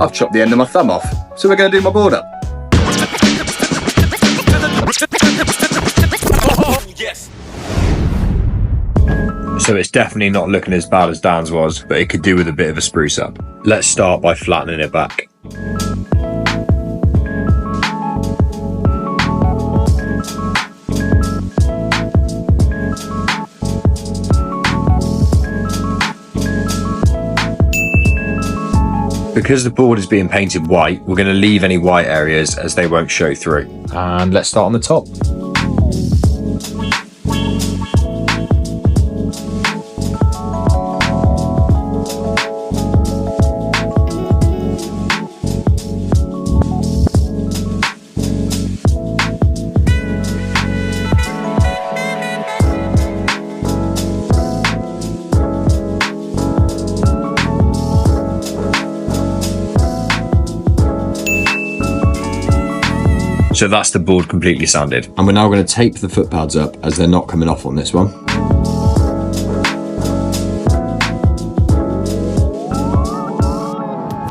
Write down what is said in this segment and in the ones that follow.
I've chopped the end of my thumb off, so we're going to do my board up. Yes. So it's definitely not looking as bad as Dan's was, but it could do with a bit of a spruce up. Let's start by flattening it back. Because the board is being painted white, we're going to leave any white areas as they won't show through. And let's start on the top. So that's the board completely sanded. And we're now going to tape the foot pads up as they're not coming off on this one.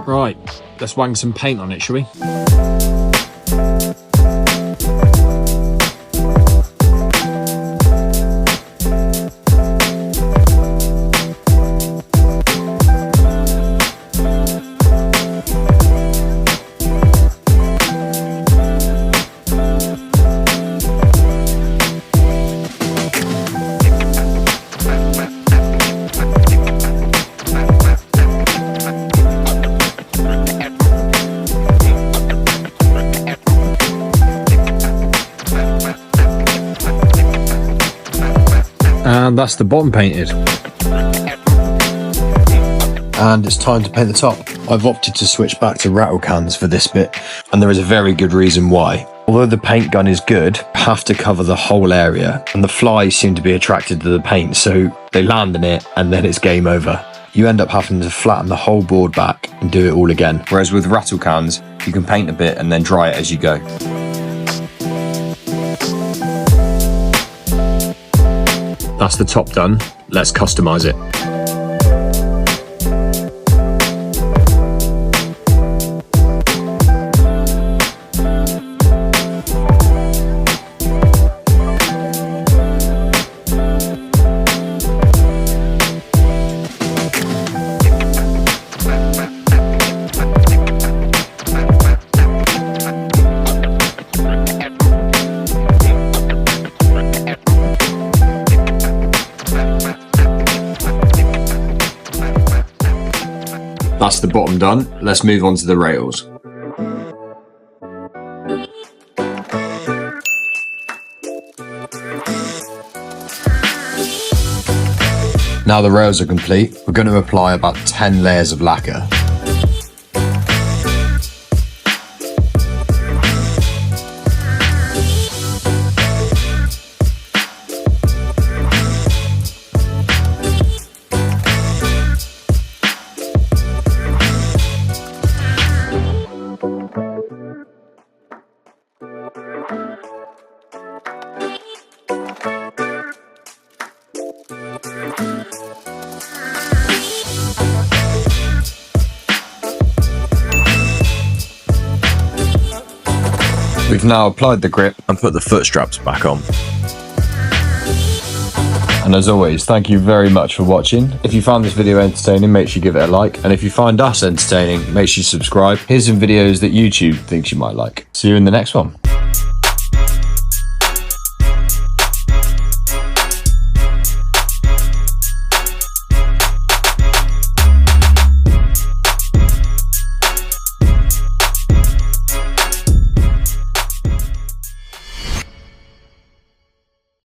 Right, let's wang some paint on it, shall we? And that's the bottom painted. And it's time to paint the top. I've opted to switch back to rattle cans for this bit, and there is a very good reason why. Although the paint gun is good, you have to cover the whole area, and the flies seem to be attracted to the paint, so they land in it and then it's game over. You end up having to flatten the whole board back and do it all again. Whereas with rattle cans, you can paint a bit and then dry it as you go. That's the top done. Let's customize it. That's the bottom done. Let's move on to the rails. Now the rails are complete, we're going to apply about 10 layers of lacquer. We've now applied the grip and put the foot straps back on. And as always, thank you very much for watching. If you found this video entertaining, make sure you give it a like. And if you find us entertaining, make sure you subscribe. Here's some videos that YouTube thinks you might like. See you in the next one.